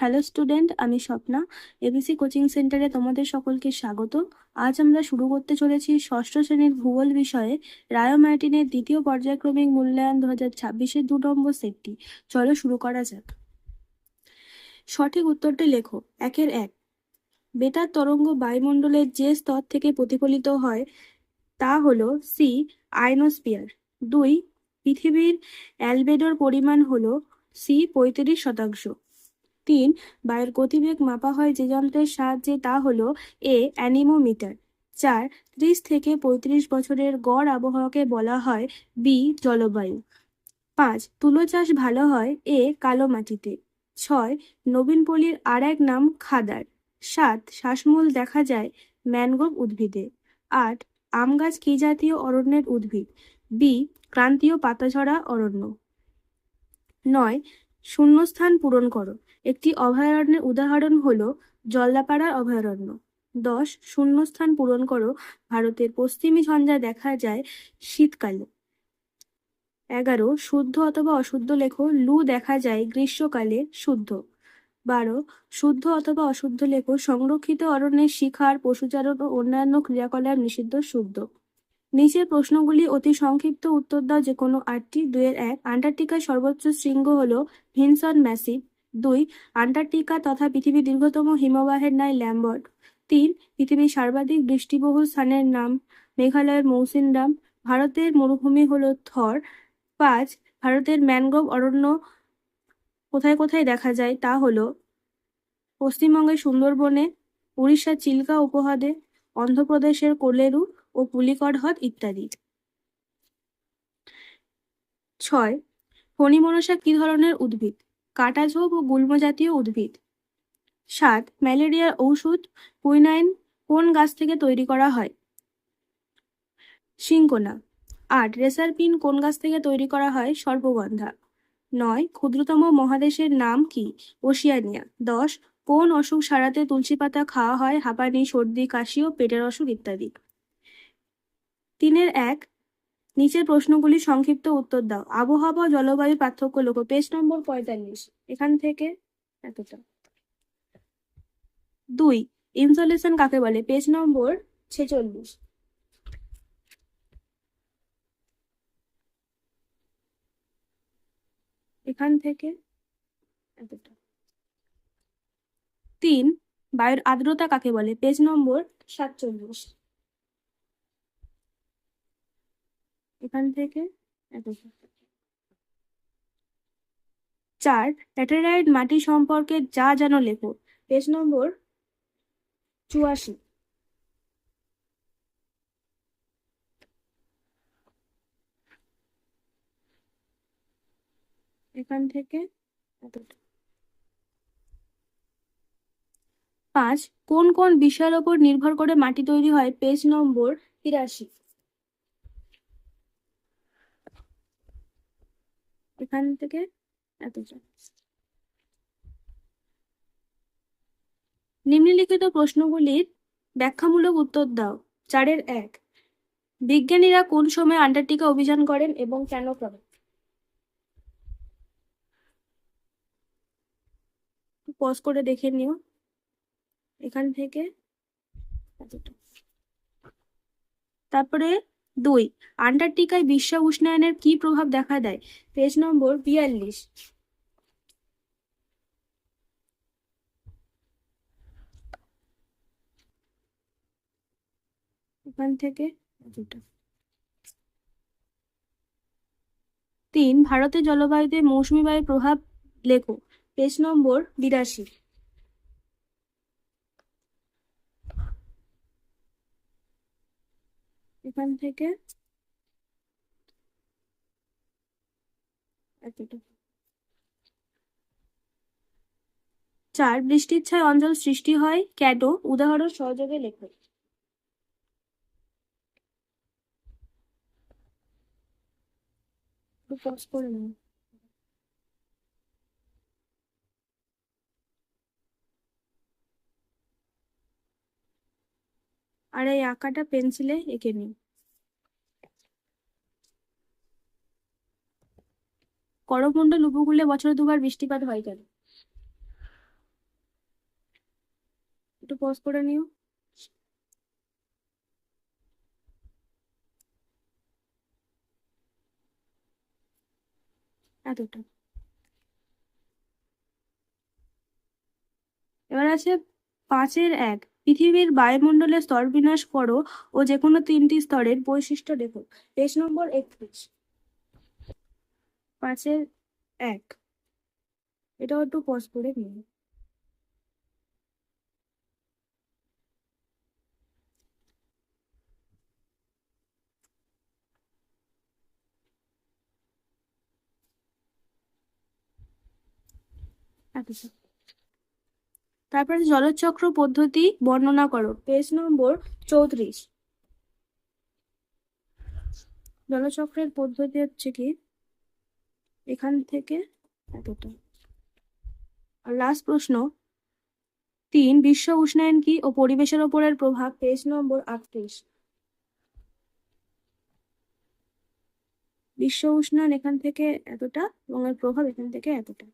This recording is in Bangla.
হ্যালো স্টুডেন্ট, আমি স্বপ্না। এবিসি কোচিং সেন্টারে তোমাদের সকলকে স্বাগত। আজ আমরা শুরু করতে চলেছি ষষ্ঠ শ্রেণীর ভূগোল বিষয়ে রায় মার্টিনের দ্বিতীয় পর্যায়ক্রমিক মূল্যায়ন 2026-এর 2 নম্বর সেটটি। চলো শুরু করা যাক। সঠিক উত্তরটি লেখো। 1-1। বেতার তরঙ্গ বায়ুমণ্ডলের যে স্তর থেকে প্রতিফলিত হয় তা হলো সি, আয়নোস্ফিয়ার। 2, পৃথিবীর অ্যালবেডোর পরিমাণ হলো সি 35%। 3, বায়ুর গতিবেগ মাপা হয় যে যন্ত্রের সাহায্যে তা হলো এ, অ্যানিমোমিটার। 4, 30 থেকে 35 বছরের গড় আবহাওয়াকে বলা হয় বি, জলবায়ু। 5, তুলো চাষ ভালো হয় এ, কালো মাটিতে। 6, নবীন পল্লীর আর এক নাম খাদার। 7, শ্বাসমূল দেখা যায় ম্যানগ্রোভ উদ্ভিদে। 8, আম গাছ কি জাতীয় অরণ্যের উদ্ভিদ? বি, ক্রান্তীয় পাতাঝরা অরণ্য। 9, শূন্যস্থান পূরণ করো। একটি অভয়ারণ্যের উদাহরণ হলো জলদাপাড়া অভয়ারণ্য। 10, শূন্যস্থান পূরণ করো। ভারতের পশ্চিমী ঝঞ্ঝা দেখা যায় শীতকালে। 11, শুদ্ধ অথবা অশুদ্ধ লেখো। লু দেখা যায় গ্রীষ্মকালে, শুদ্ধ। 12, শুদ্ধ অথবা অশুদ্ধ লেখো। সংরক্ষিত অরণ্যের শিকার, পশুচারণ ও অন্যান্য ক্রিয়াকলাপ নিষিদ্ধ, শুদ্ধ। নিচের প্রশ্নগুলি অতি সংক্ষিপ্ত উত্তর দাও যে কোনো 8টি। 2-1, আন্টার্কটিকার সর্বোচ্চ শৃঙ্গ হল ভিনসন ম্যাসিভ। 2, আন্টার্কটিকা তথা পৃথিবীর দীর্ঘতম হিমবাহের ন্যায় ল্যাম্বর্ট। 3, পৃথিবীর সর্বাধিক বৃষ্টিবহুল স্থানের নাম মেঘালয়ের মৌসিনরাম। ভারতের মরুভূমি হল থর। 5, ভারতের ম্যানগ্রোভ অরণ্য কোথায় কোথায় দেখা যায় তা হলো পশ্চিমবঙ্গের সুন্দরবনে, উড়িষ্যার চিল্কা উপহ্রদে, অন্ধ্রপ্রদেশের কোলেরু ও পুলিকট হ্রদ ইত্যাদি। 6, ফণিমনসা কি ধরনের উদ্ভিদ? কাঁটাঝোপ ও গুল্ম জাতীয় উদ্ভিদ। 7, ম্যালেরিয়ার ঔষধ কুইনাইন কোন গাছ থেকে তৈরি করা হয়? সিনকোনা। 8, রেসারপিন কোন গাছ থেকে তৈরি করা হয়? সর্পগন্ধা। 9, ক্ষুদ্রতম মহাদেশের নাম কি? ওশিয়ানিয়া। 10, কোন অসুখ সারাতে তুলসী পাতা খাওয়া হয়? হাঁপানি, সর্দি, কাশি ও পেটের অসুখ ইত্যাদি। 3-1, নিচের প্রশ্নগুলি সংক্ষিপ্ত উত্তর দাও। আবহাওয়া ও জলবায়ু পার্থক্য লেখো। পেজ নম্বর 45। এখান থেকে এতটা। 2, ইনসোলেশন কাকে বলে? পেজ নম্বর 46। এখান থেকে এতটা। 3, বায়ুর আর্দ্রতা কাকে বলে? পেজ নম্বর 47। এখান থেকে এতটা। 4, ল্যাটেরাইট মাটি সম্পর্কে যা জানো লেখো। পেজ নম্বর 84। এখান থেকে এতটা। 5, কোন কোন বিষয়ের ওপর নির্ভর করে মাটি তৈরি হয়? পেজ নম্বর 83। এখান থেকে এতটা। নিম্নলিখিত প্রশ্নগুলির ব্যাখ্যামূলক উত্তর দাও। 4-1, বিজ্ঞানীরা কোন সময় আন্টার্কটিকা অভিযান করেন এবং কেন করেন? পজ করে দেখে নিও। এখান থেকে এতটা। তারপরে 2, আন্টার্কটিকায় বিশ্ব উষ্ণায়নের কি প্রভাব দেখা দেয়? পেজ নম্বর 42। এখান থেকে এতটা। 3, ভারতের জলবায়ুতে মৌসুমী বায়ুর প্রভাব লেখো। পেজ নম্বর 82। এখান থেকে এতটা। 4, বৃষ্টির ছায় অঞ্চল সৃষ্টি হয় কেন? উদাহরণ সহযোগে লেখো। পজ করে নাও। আর এই আঁকাটা পেন্সিলে এঁকে নিই। করমণ্ডল উপকূলে বছরে 2বার বৃষ্টিপাত হয় কেন? একটু পজ করে নিও। এতটা। এবার আছে 5-1, পৃথিবীর বায়ুমণ্ডলের স্তর বিন্যাস করো ও যে কোনো 3টি স্তরের বৈশিষ্ট্য দেখো। পেজ নম্বর 31। 5-1, এটাও একটু পজ করে নিও। এতটা। তারপরে জলচক্র পদ্ধতি বর্ণনা করো। পেজ নম্বর 34। জলচক্রের পদ্ধতি হচ্ছে কি, এখান থেকে এতটা। আর লাস্ট প্রশ্ন 3, বিশ্ব উষ্ণায়ন কি ও পরিবেশের ওপরের প্রভাব। পেজ নম্বর 38। বিশ্ব উষ্ণায়ন এখান থেকে এতটা এবং এর প্রভাব এখান থেকে এতটা।